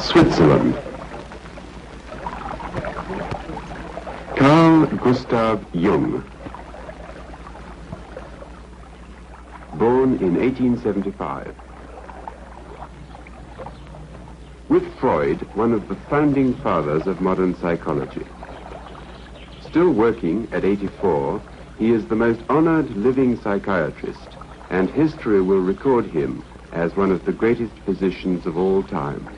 Switzerland. Carl Gustav Jung. Born in 1875. With Freud, one of the founding fathers of modern psychology. Still working at 84, he is the most honored living psychiatrist, and history will record him as one of the greatest physicians of all time.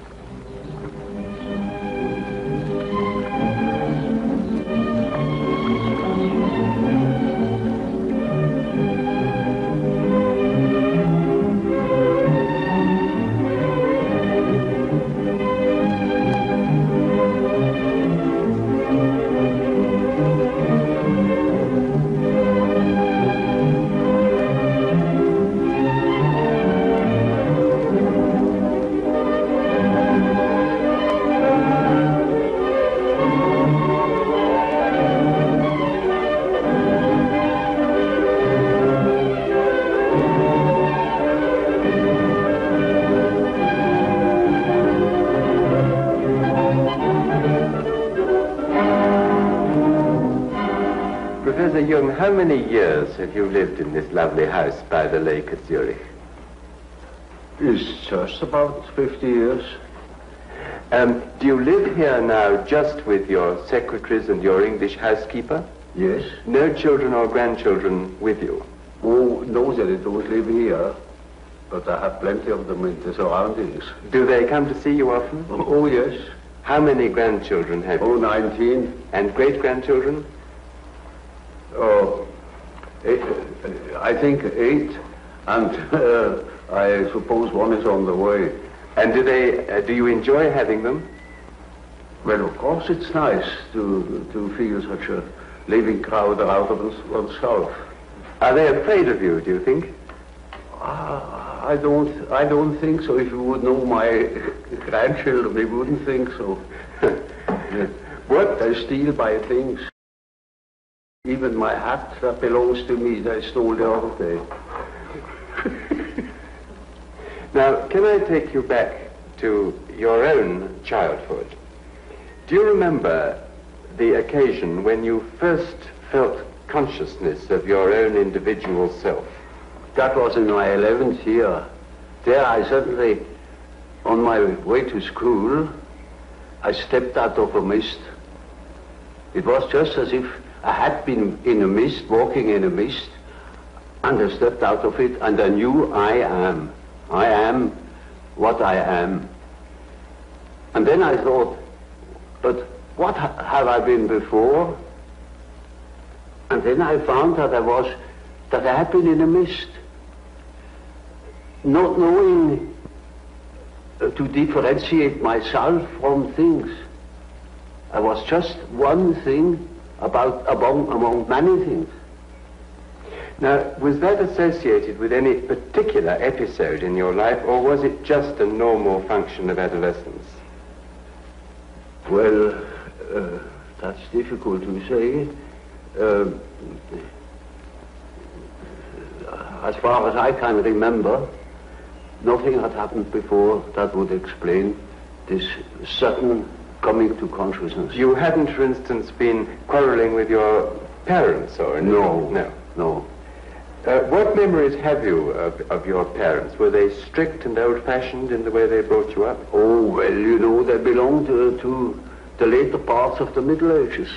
Professor Jung, how many years have you lived in this lovely house by the lake at Zurich? It's just about 50 years. Do you live here now just with your secretaries and your English housekeeper? Yes. No children or grandchildren with you? Oh, no, they don't live here, but I have plenty of them in the surroundings. Do they come to see you often? Oh, yes. How many grandchildren have you? Oh, 19. And great-grandchildren? Oh, I think 8, and I suppose one is on the way. And do you enjoy having them? Well, of course it's nice to feel such a living crowd around oneself. Are they afraid of you, do you think? I don't think so. If you would know my grandchildren, they wouldn't think so. What? They steal my things. Even my hat that belongs to me, they stole the other day. Now, can I take you back to your own childhood? Do you remember the occasion when you first felt consciousness of your own individual self? That was in my 11th year. There I suddenly, on my way to school, I stepped out of a mist. It was just as if I had been in a mist, walking in a mist, and I stepped out of it, and I knew I am. I am what I am. And then I thought, but what have I been before? And then I found that I had been in a mist, not knowing to differentiate myself from things. I was just one thing among many things. Now, was that associated with any particular episode in your life, or was it just a normal function of adolescence? Well, that's difficult to say. As far as I can remember, nothing had happened before that would explain this sudden coming to consciousness. You hadn't, for instance, been quarreling with your parents or anything? No. What memories have you of your parents? Were they strict and old-fashioned in the way they brought you up? Oh, well, you know, they belonged to the later parts of the Middle Ages.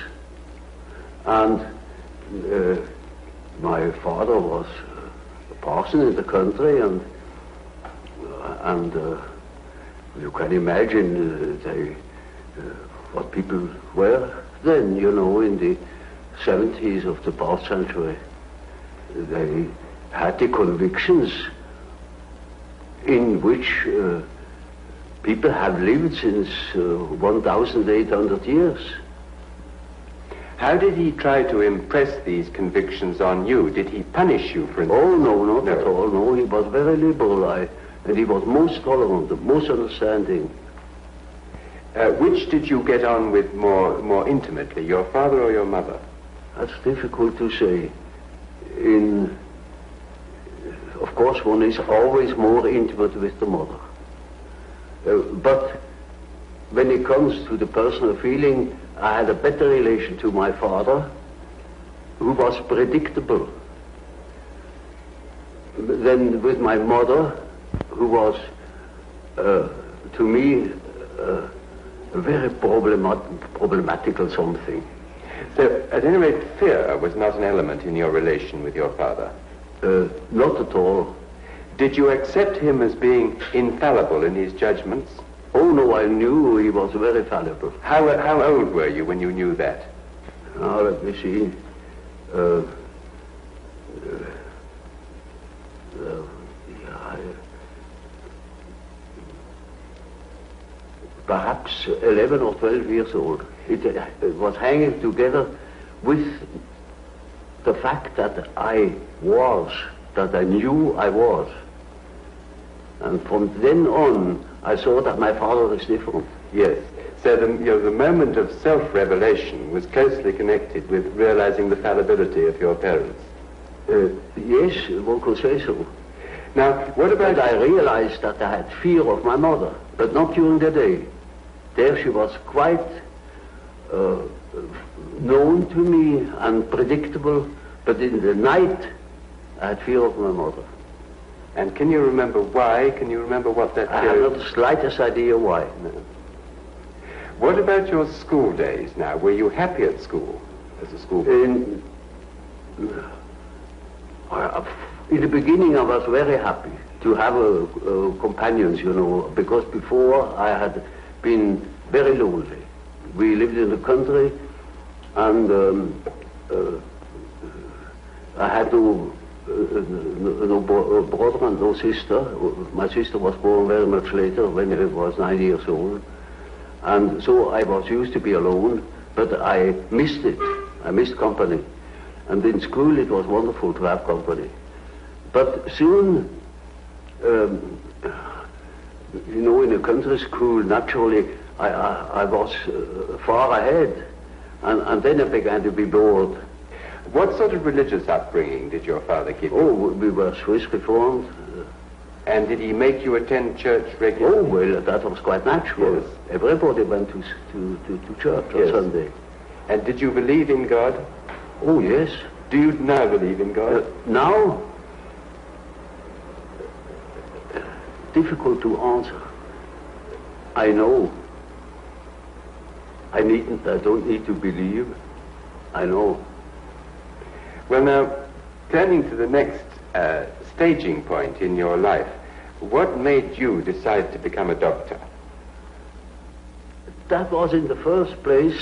And my father was a parson in the country, and you can imagine what people were then, you know, in the 70s of the past century. They had the convictions in which people have lived since 1,800 years. How did he try to impress these convictions on you? Did he punish you, for instance? Oh, no, not at all. No, he was very liberal, and he was most tolerant, most understanding. Which did you get on with more intimately, your father or your mother? That's difficult to say. Of course, one is always more intimate with the mother. But when it comes to the personal feeling, I had a better relation to my father, who was predictable, than with my mother, who was, to me, a very problematical something. So, at any rate, fear was not an element in your relation with your father? Not at all. Did you accept him as being infallible in his judgments? Oh no, I knew he was very fallible. How old were you when you knew that? Now, let me see. Perhaps 11 or 12 years old. It was hanging together with the fact that I knew I was. And from then on, I saw that my father was different. Yes. So the moment of self-revelation was closely connected with realizing the fallibility of your parents. Yes, one could say so. Now, what about... But I realized that I had fear of my mother, but not during the day. There she was quite known to me and predictable, but in the night I had fear of my mother. And can you remember why? Can you remember what that I have not the slightest idea why. No. What about your school days now? Were you happy at school as a schoolboy? In the beginning I was very happy to have companions, you know, because before I had been very lonely. We lived in the country and I had no brother and no sister. My sister was born very much later when I was 9 years old. And so I was used to be alone, but I missed it. I missed company. And in school it was wonderful to have company. But soon, you know, in a country school, naturally, I was far ahead. And then I began to be bored. What sort of religious upbringing did your father give you? Oh, we were Swiss Reformed. And did he make you attend church regularly? Oh, well, that was quite natural. Yes. Everybody went to church on Sunday. And did you believe in God? Oh, yes. Do you now believe in God? Now? Difficult to answer. I know. I don't need to believe. I know. Well, now, turning to the next staging point in your life, what made you decide to become a doctor? That was in the first place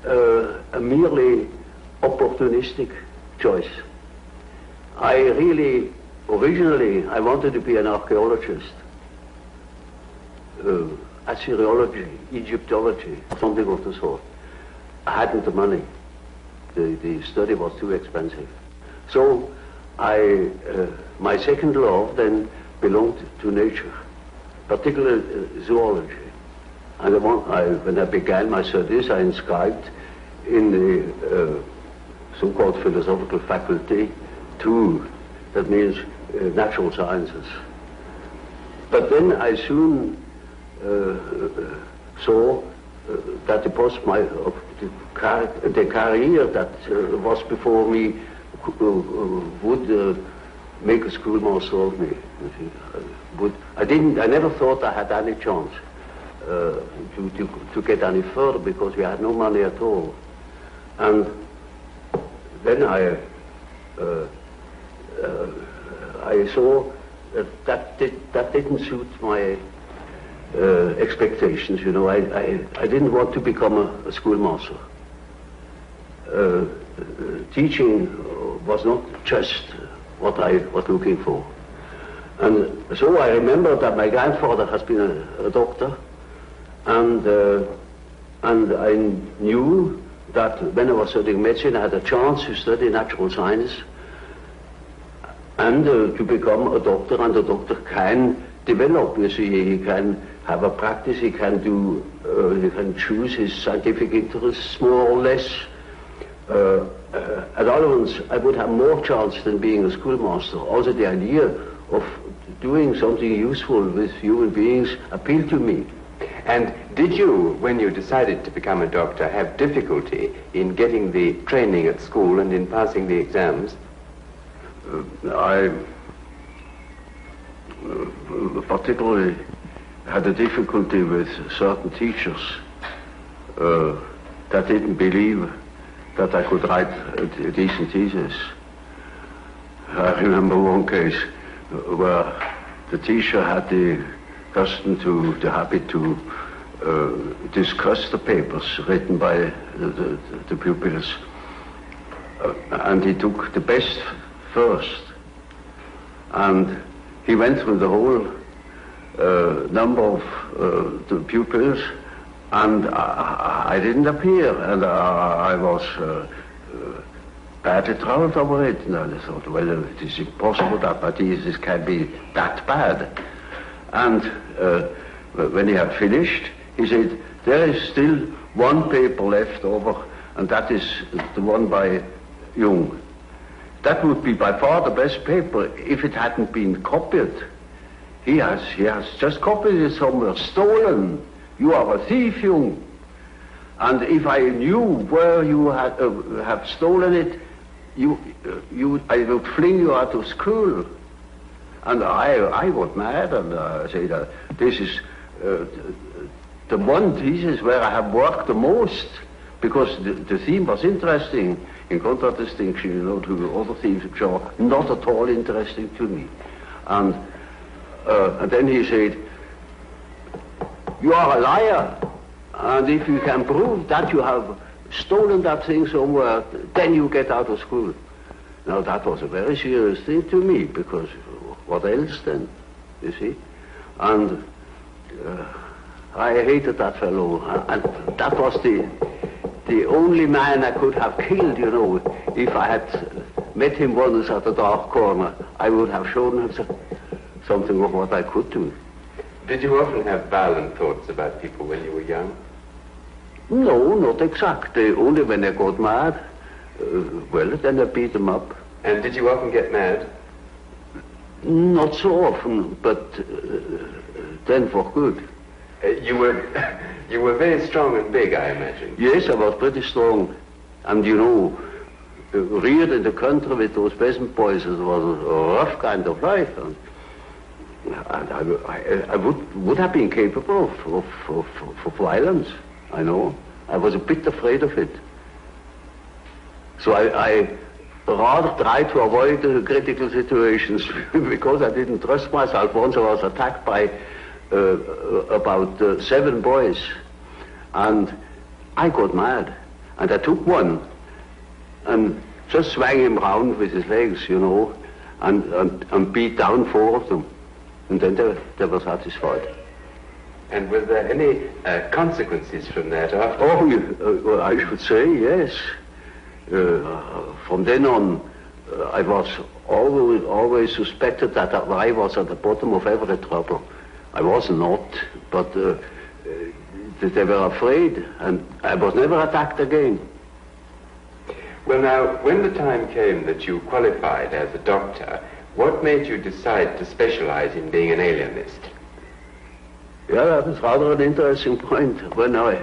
a merely opportunistic choice. Originally, I wanted to be an archaeologist, Assyriology, Egyptology, something of the sort. I hadn't the money. The study was too expensive. So my second love then belonged to nature, particularly zoology. And when I began my studies, I inscribed in the so-called philosophical faculty 2, that means natural sciences. But then I soon saw that the career that was before me would make a schoolmaster of me. I never thought I had any chance to get any further because we had no money at all. And then I saw that didn't suit my expectations, you know. I didn't want to become a schoolmaster. Teaching was not just what I was looking for. And so I remember that my grandfather has been a doctor, and I knew that when I was studying medicine I had a chance to study natural science and to become a doctor, and a doctor can develop. You see, he can have a practice, he can choose his scientific interests more or less. At Olivans, I would have more chance than being a schoolmaster. Also, the idea of doing something useful with human beings appealed to me. And did you, when you decided to become a doctor, have difficulty in getting the training at school and in passing the exams? I particularly had a difficulty with certain teachers that didn't believe that I could write a decent thesis. I remember one case where the teacher had the habit to discuss the papers written by the pupils, and he took the best first, and he went through the whole number of the pupils, and I didn't appear, and I was badly troubled over it. And I thought, well, it is impossible that my thesis can be that bad. And when he had finished, he said, there is still one paper left over, and that is the one by Jung. That would be by far the best paper if it hadn't been copied. He has just copied it somewhere, stolen. You are a thief, Jung. And if I knew where you have stolen it, I would fling you out of school. And I got mad, and I said, this is the one thesis where I have worked the most, because the theme was interesting, in contradistinction, to other themes which are not at all interesting to me. And then he said, you are a liar, and if you can prove that you have stolen that thing somewhere, then you get out of school. Now that was a very serious thing to me, because what else then, you see? And I hated that fellow, and that was the only man I could have killed, If I had met him once at a dark corner, I would have shown him something of what I could do. Did you often have violent thoughts about people when you were young? No, not exactly. Only when I got mad. Then I beat them up. And did you often get mad? Not so often, but then for good. You were very strong and big, I imagine. Yes, I was pretty strong. And reared in the country with those peasant boys, it was a rough kind of life. And I would have been capable of violence, I know. I was a bit afraid of it. So I rather tried to avoid the critical situations because I didn't trust myself. Once I was attacked by about 7 boys, and I got mad, and I took one and just swung him round with his legs, and beat down 4 of them. And then they were satisfied. And were there any consequences from that after? Oh, I should say yes. From then on, I was always suspected that I was at the bottom of every trouble. I was not, but they were afraid, and I was never attacked again. Well, now, when the time came that you qualified as a doctor, what made you decide to specialize in being an alienist? Yeah, that was rather an interesting point. When I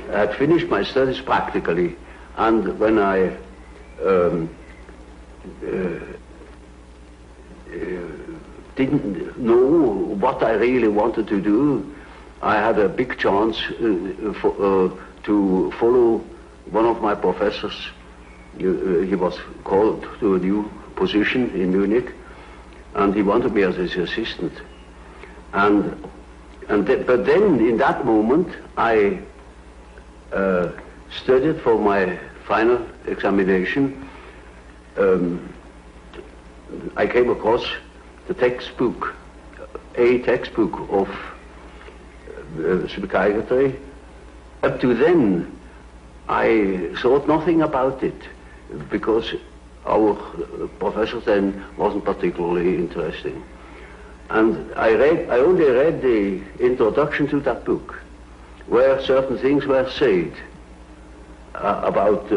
had finished my studies practically, and when I didn't know what I really wanted to do, I had a big chance to follow one of my professors. He was called to a new position in Munich, and he wanted me as his assistant. But then, in that moment, I studied for my final examination. I came across the textbook, a textbook of psychiatry. Up to then, I thought nothing about it, because our professor then wasn't particularly interesting. And I only read the introduction to that book, where certain things were said about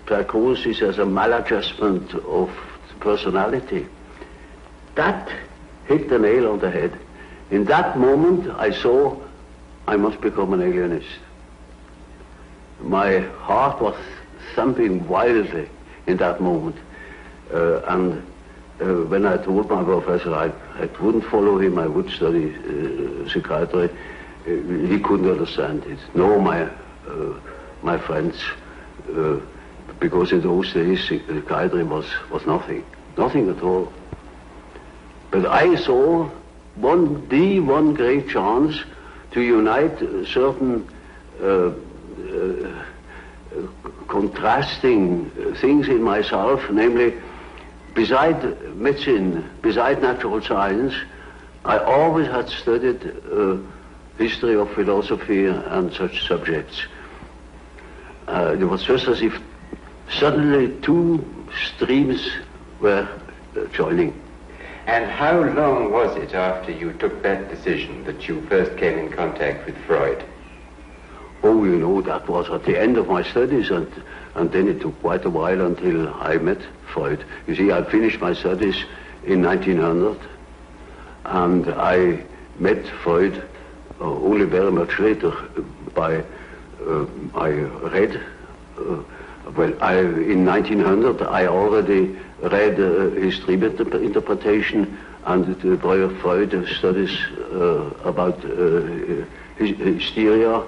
psychosis as a maladjustment of personality. That hit the nail on the head. In that moment, I saw I must become an alienist. My heart was thumping wildly in that moment. When I told my professor I wouldn't follow him, I would study psychiatry, he couldn't understand it. Nor my friends, because in those days psychiatry was nothing at all. But I saw one great chance to unite certain contrasting things in myself, namely, beside medicine, beside natural science, I always had studied history of philosophy and such subjects. It was just as if suddenly two streams were joining. And how long was it after you took that decision that you first came in contact with Freud? Oh, you know, that was at the end of my studies, and then it took quite a while until I met Freud. You see, I finished my studies in 1900, and I met Freud only very much later. I read, in 1900 I already read his dream interpretation and the Freud studies about hysteria,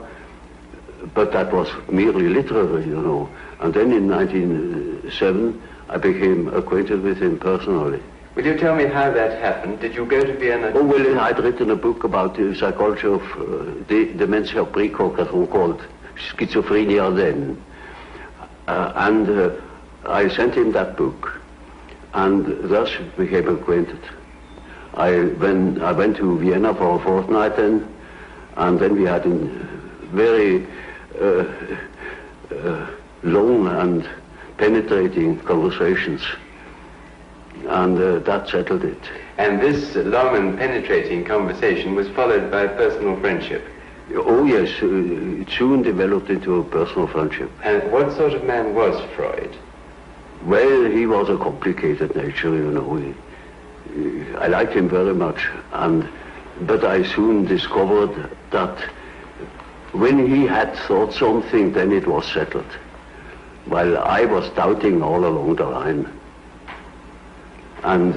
but that was merely literary, you know. And then in 1907 I became acquainted with him personally. Will you tell me how that happened? Did you go to Vienna? Oh, well, I'd written a book about the psychology of dementia precox, as one called schizophrenia then. And I sent him that book, and thus became acquainted. I went to Vienna for a fortnight then, and then we had very long and penetrating conversations, and that settled it. And this long and penetrating conversation was followed by personal friendship? Oh yes, it soon developed into a personal friendship. And what sort of man was Freud? Well, he was a complicated nature, you know. I liked him very much, but I soon discovered that when he had thought something, then it was settled, while I was doubting all along the line. And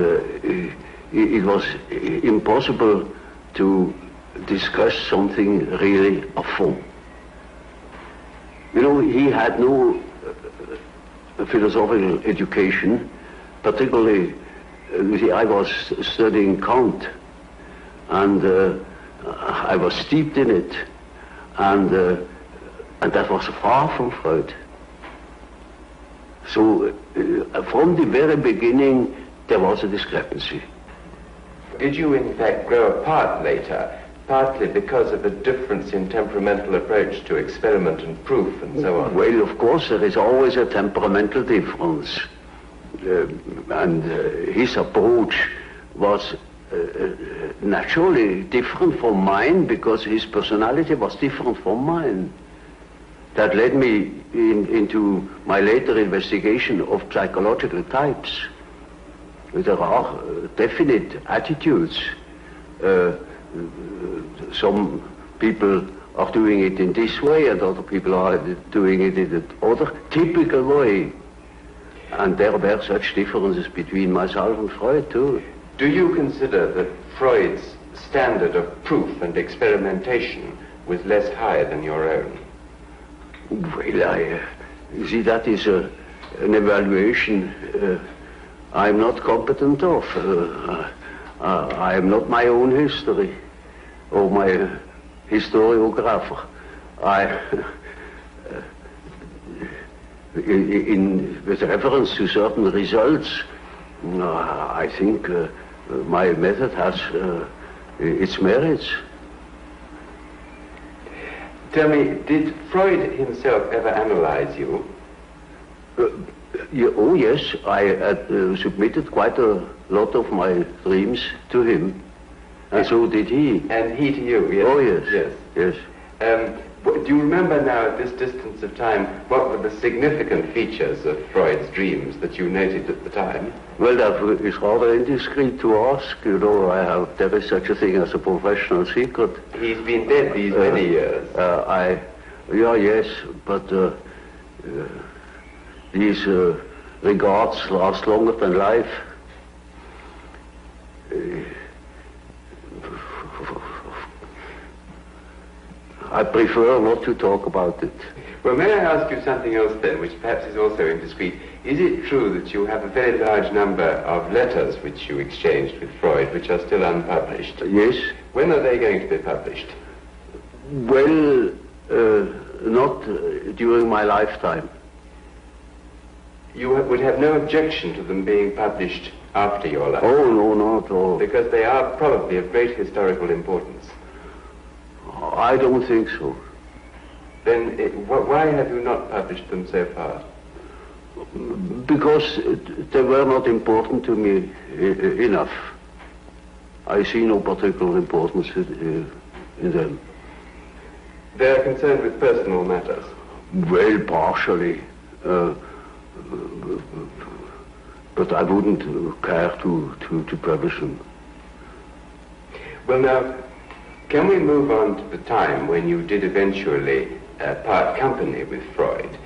it was impossible to discuss something really of fun. You know, he had no philosophical education, particularly, you see, I was studying Kant, and I was steeped in it, and that was far from Freud. So from the very beginning, there was a discrepancy. Did you in fact grow apart later, partly because of a difference in temperamental approach to experiment and proof and so on? Well, of course, there is always a temperamental difference. And his approach was naturally different from mine, because his personality was different from mine. That led me into my later investigation of psychological types. There are definite attitudes. Some people are doing it in this way, and other people are doing it in another typical way. And there were such differences between myself and Freud, too. Do you consider that Freud's standard of proof and experimentation was less high than your own? Well, you see, that is an evaluation I'm not competent of. I am not my own history or my historiographer. With reference to certain results, I think my method has its merits. Tell me, did Freud himself ever analyze you? Oh yes, I had submitted quite a lot of my dreams to him, and so did he. And he to you, yes? Oh yes, yes. Do you remember now, at this distance of time, what were the significant features of Freud's dreams that you noted at the time? Well, that is rather indiscreet to ask. You know, there is such a thing as a professional secret. He's been dead these many years. Yes, but these regards last longer than life. I prefer not to talk about it. Well, may I ask you something else then, which perhaps is also indiscreet? Is it true that you have a very large number of letters which you exchanged with Freud, which are still unpublished? Yes. When are they going to be published? Well, not during my lifetime. You would have no objection to them being published after your life? Oh, no, not at all. Because they are probably of great historical importance. I don't think so. Then why have you not published them so far? Because they were not important to me enough. I see no particular importance in them. They are concerned with personal matters? Well, partially. But I wouldn't care to publish them. Well, now, can we move on to the time when you did eventually part company with Freud?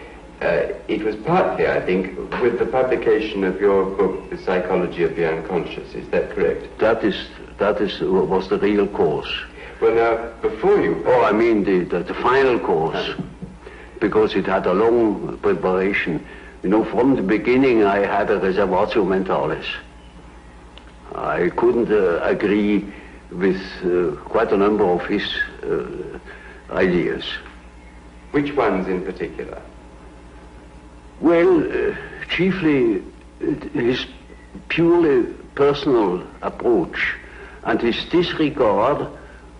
It was partly, I think, with the publication of your book, The Psychology of the Unconscious. Is that correct? That was the real cause. Well, now, before you... Oh, I mean the final cause, because it had a long preparation. You know, from the beginning I had a reservatio mentalis. I couldn't agree with quite a number of his ideas. Which ones in particular? Well, chiefly his purely personal approach and his disregard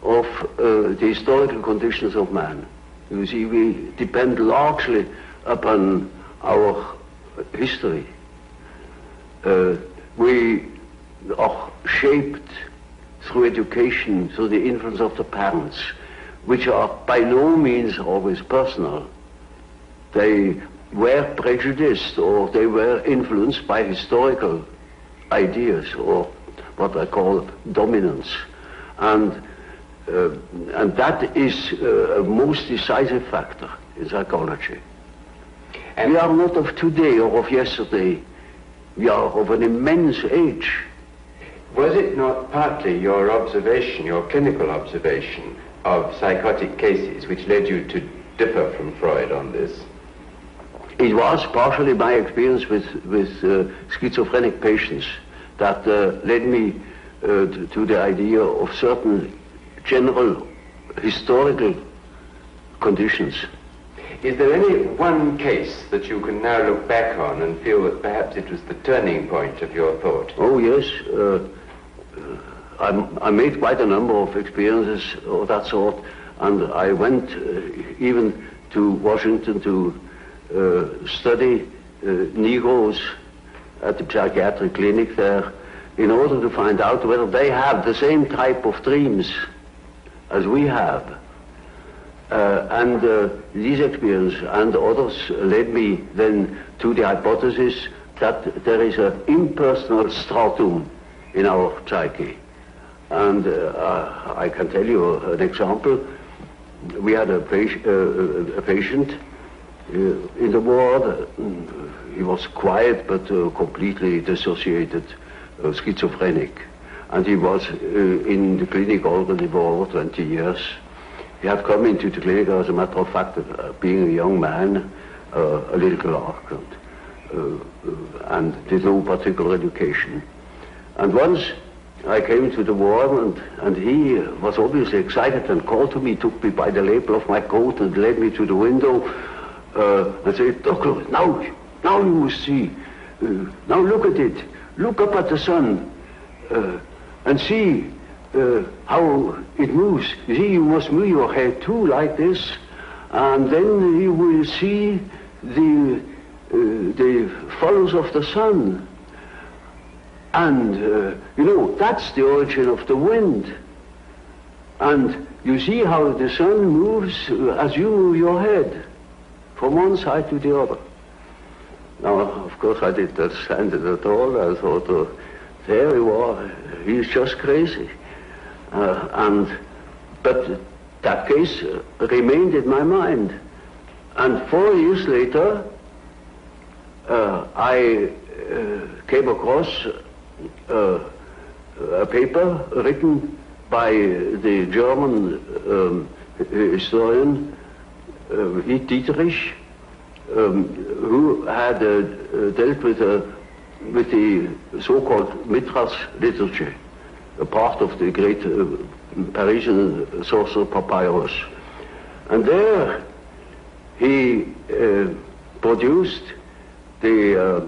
of the historical conditions of man. You see, we depend largely upon our history. We are shaped through education, through the influence of the parents, which are by no means always personal. They were prejudiced or they were influenced by historical ideas or what I call dominance. And that is a most decisive factor in psychology. And we are not of today or of yesterday. We are of an immense age. Was it not partly your observation, your clinical observation of psychotic cases which led you to differ from Freud on this? It was partially my experience with schizophrenic patients that led me to the idea of certain general historical conditions. Is there any one case that you can now look back on and feel that perhaps it was the turning point of your thought? Oh, yes. I made quite a number of experiences of that sort, and I went even to Washington to study Negroes at the psychiatric clinic there in order to find out whether they have the same type of dreams as we have. And these experiences and others led me then to the hypothesis that there is an impersonal stratum in our psyche. And I can tell you an example. We had a patient in the ward. He was quiet but completely dissociated, schizophrenic. And he was in the clinic already for over 20 years. He had come into the clinic, as a matter of fact, being a young man, a little clerk, and did no particular education. And once I came to the ward, and he was obviously excited and called to me, took me by the lapel of my coat and led me to the window and said, "Doctor, now you must see. Now look at it. Look up at the sun and see how it moves. You see, you must move your head too, like this, and then you will see the follows of the sun. And, you know, that's the origin of the wind. And you see how the sun moves as you move your head from one side to the other. Now, of course, I didn't understand it at all. I thought, there you are, he's just crazy. But that case remained in my mind. And 4 years later, I came across a paper written by the German historian Dietrich, who had dealt with the so-called Mithras liturgy, a part of the great Parisian sorcerer papyrus. And there he produced a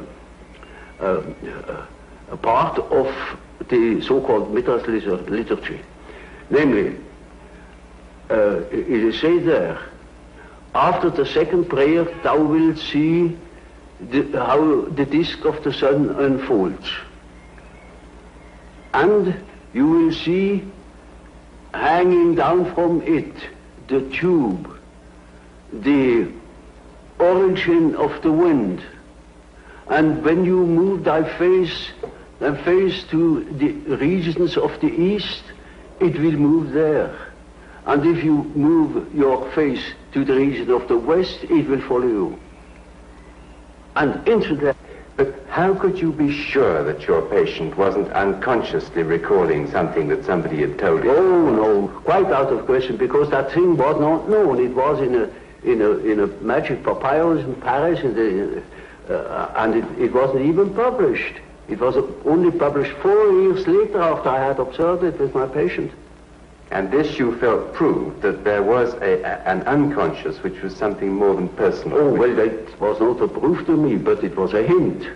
part of the so-called Mithras liturgy. Namely, it is said there, after the second prayer thou wilt see how the disk of the sun unfolds. And you will see hanging down from it the tube, the origin of the wind. And when you move thy face to the regions of the east, it will move there. And if you move your face to the region of the west, it will follow you. And into that. But how could you be sure that your patient wasn't unconsciously recalling something that somebody had told him? Oh no, quite out of question, because that thing was not known. It was in a magic papyrus in Paris, and it wasn't even published. It was only published 4 years later after I had observed it with my patient. And this you felt proved that there was an unconscious which was something more than personal. Oh, well, that was not a proof to me, but it was a hint.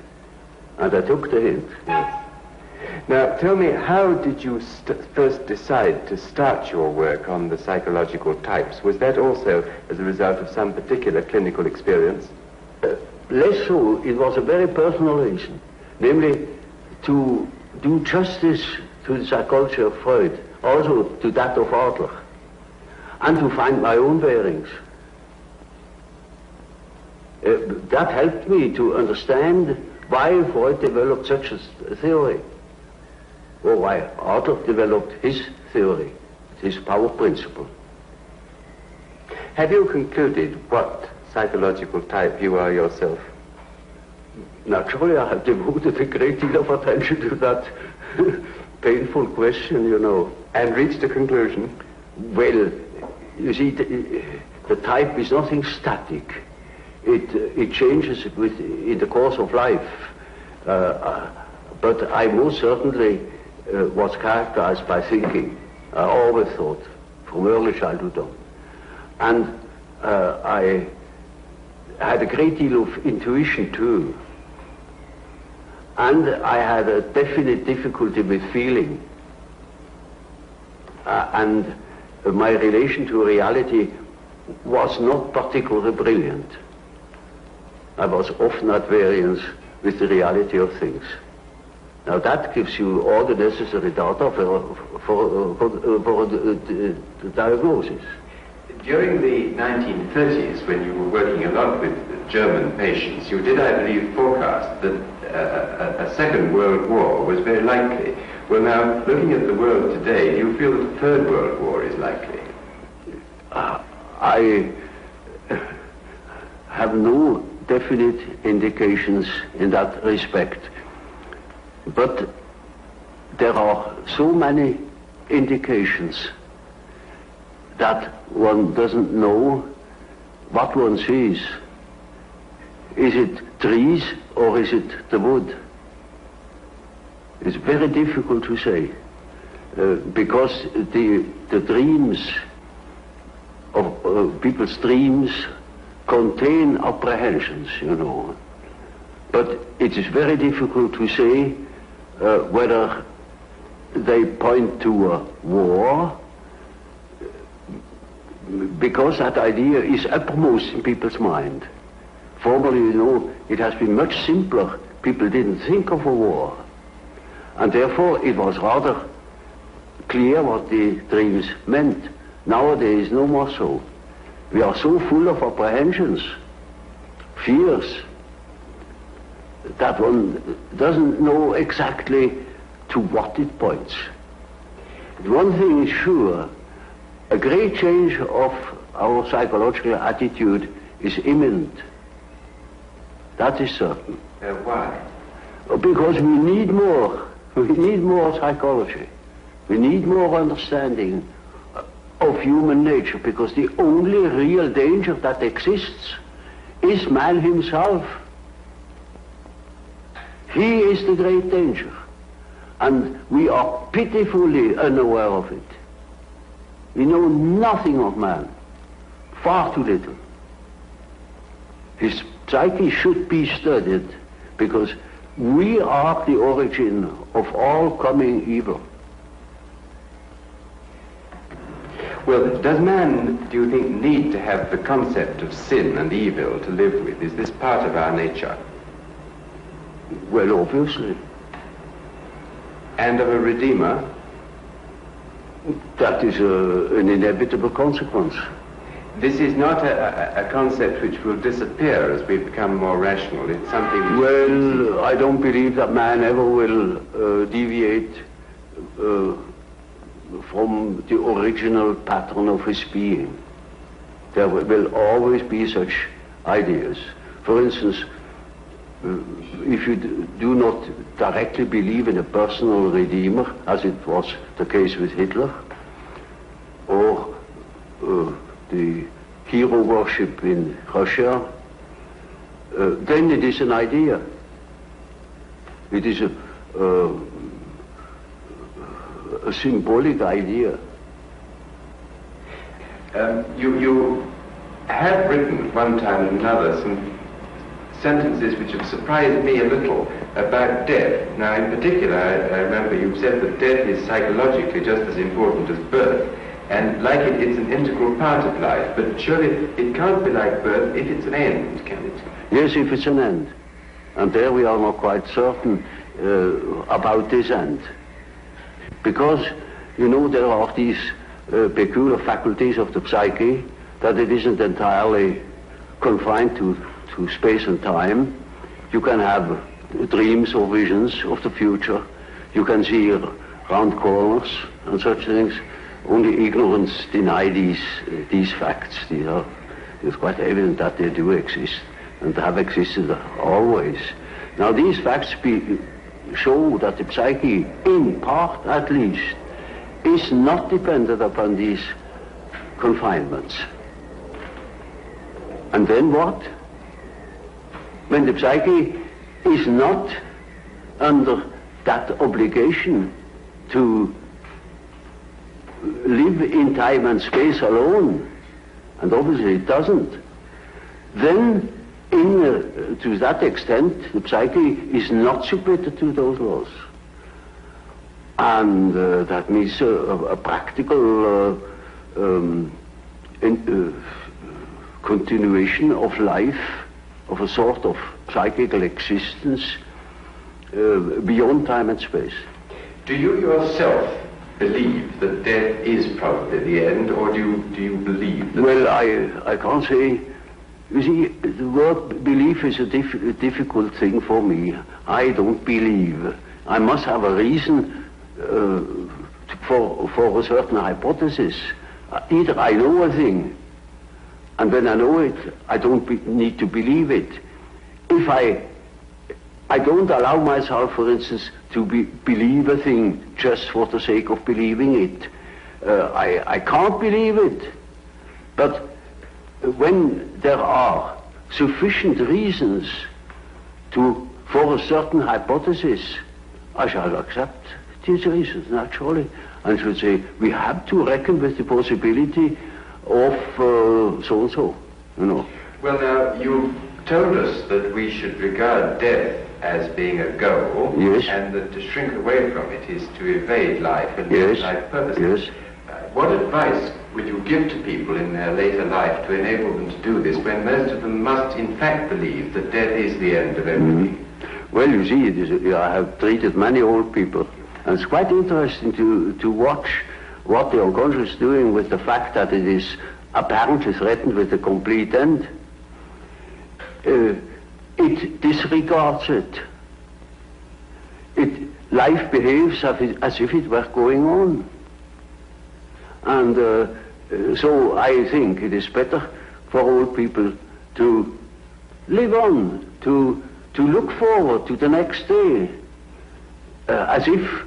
And I took the hint. Yes. Now, tell me, how did you first decide to start your work on the psychological types? Was that also as a result of some particular clinical experience? Less so. It was a very personal reason. Namely, to do justice to the psychology of Freud, also to that of Adler, and to find my own bearings. That helped me to understand why Freud developed such a theory, or why Adler developed his theory, his power principle. Have you concluded what psychological type you are yourself? Naturally, I have devoted a great deal of attention to that painful question, you know. And reached a conclusion? Well, you see, the type is nothing static. It changes in the course of life. But I most certainly was characterized by thinking. I always thought, from early childhood on. And I had a great deal of intuition too. And I had a definite difficulty with feeling. And my relation to reality was not particularly brilliant. I was often at variance with the reality of things. Now that gives you all the necessary data for the diagnosis. During the 1930s, when you were working a lot with German patients, you did, I believe, forecast that a Second World War was very likely. Well, now, looking at the world today, do you feel that the Third World War is likely? I have no definite indications in that respect. But there are so many indications that one doesn't know what one sees. Is it trees or is it the wood? It's very difficult to say, because the dreams of people's dreams contain apprehensions, you know. But it is very difficult to say whether they point to a war, because that idea is uppermost in people's mind. Formerly, you know, it has been much simpler. People didn't think of a war. And therefore, it was rather clear what the dreams meant. Nowadays, no more so. We are so full of apprehensions, fears, that one doesn't know exactly to what it points. One thing is sure, a great change of our psychological attitude is imminent. That is certain. Why? Because we need more. We need more psychology. We need more understanding of human nature, because the only real danger that exists is man himself. He is the great danger. And we are pitifully unaware of it. We know nothing of man. Far too little. His psyche should be studied, because we are the origin of all coming evil. Well, does man, do you think, need to have the concept of sin and evil to live with? Is this part of our nature? Well, obviously. And of a redeemer? That is an inevitable consequence. This is not a concept which will disappear as we become more rational. It's something... Well, I don't believe that man ever will deviate from the original pattern of his being. There will always be such ideas. For instance, if you do not directly believe in a personal redeemer, as it was the case with Hitler, or the hero worship in Russia, then it is an idea. It is a symbolic idea. You have written at one time and another some sentences which have surprised me a little about death. Now, in particular, I remember you said that death is psychologically just as important as birth, and like it, it's an integral part of life. But surely it can't be like birth if it's an end, can it? Yes, if it's an end. And there we are not quite certain about this end. Because, you know, there are these peculiar faculties of the psyche, that it isn't entirely confined to space and time. You can have dreams or visions of the future. You can see round corners and such things. Only ignorance deny these facts. It's quite evident that they do exist and have existed always. Now, these facts show that the psyche, in part at least, is not dependent upon these confinements. And then what? When the psyche is not under that obligation to live in time and space alone, and obviously it doesn't, then to that extent the psyche is not submitted to those laws. And that means a practical continuation of life, of a sort of psychical existence beyond time and space. Do you yourself believe that death is probably the end, or do you believe that... Well, I can't say. You see, the word belief is a difficult thing for me. I don't believe. I must have a reason for a certain hypothesis. Either I know a thing, and when I know it, I don't need to believe it. If I don't allow myself, for instance, to believe a thing just for the sake of believing it. I can't believe it. But when there are sufficient reasons for a certain hypothesis, I shall accept these reasons, naturally, and should say, we have to reckon with the possibility of so-and-so, you know. Well, now, you've told us that we should regard death as being a goal, yes, and that to shrink away from it is to evade life and live life purposely. Yes. What advice would you give to people in their later life to enable them to do this, when most of them must in fact believe that death is the end of everything? Well, you see, I have treated many old people, And it's quite interesting to watch what the unconscious is doing with the fact that it is apparently threatened with a complete end. It disregards it. Life behaves as if it were going on. And so I think it is better for old people to live on, to look forward to the next day, as if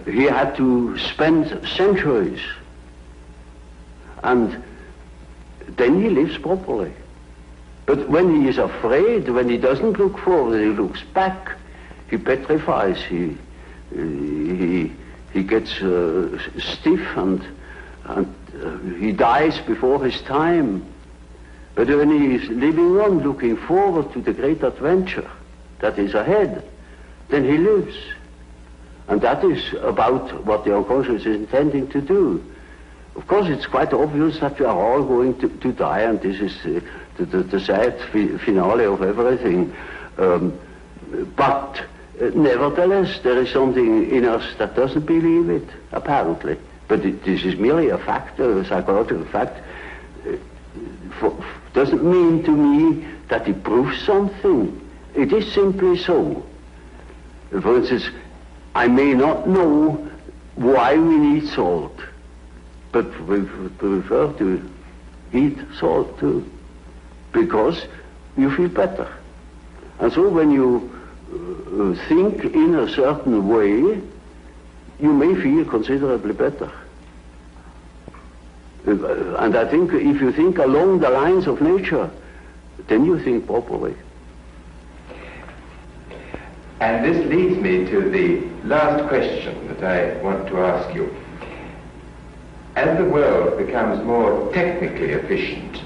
he had to spend centuries. And then he lives properly. But when he is afraid, when he doesn't look forward, he looks back, he petrifies, he gets stiff and he dies before his time. But when he is living on, looking forward to the great adventure that is ahead, then he lives. And that is about what the unconscious is intending to do. Of course, it's quite obvious that we are all going to die, and this is the sad finale of everything. But nevertheless, there is something in us that doesn't believe it, apparently. But this is merely a fact, a psychological fact. Doesn't mean to me that it proves something. It is simply so. For instance, I may not know why we need salt, but we prefer to eat salt too, because you feel better. And so when you think in a certain way, you may feel considerably better. And I think if you think along the lines of nature, then you think properly. And this leads me to the last question that I want to ask you. As the world becomes more technically efficient,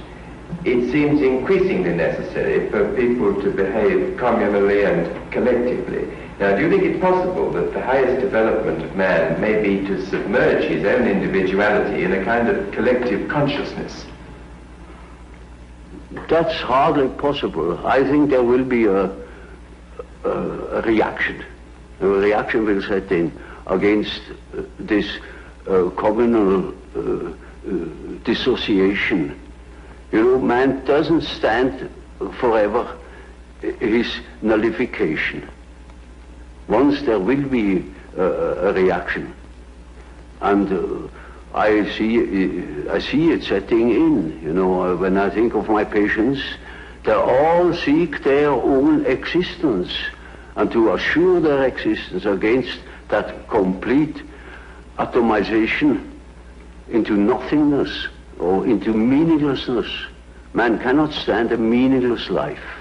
it seems increasingly necessary for people to behave communally and collectively. Now, do you think it's possible that the highest development of man may be to submerge his own individuality in a kind of collective consciousness? That's hardly possible. I think there will be a reaction. A reaction will set in against this communal dissociation. You know, man doesn't stand forever his nullification. Once there will be a reaction, and I see it setting in. You know, when I think of my patients, they all seek their own existence, and to assure their existence against that complete atomization into nothingness or into meaninglessness. Man cannot stand a meaningless life.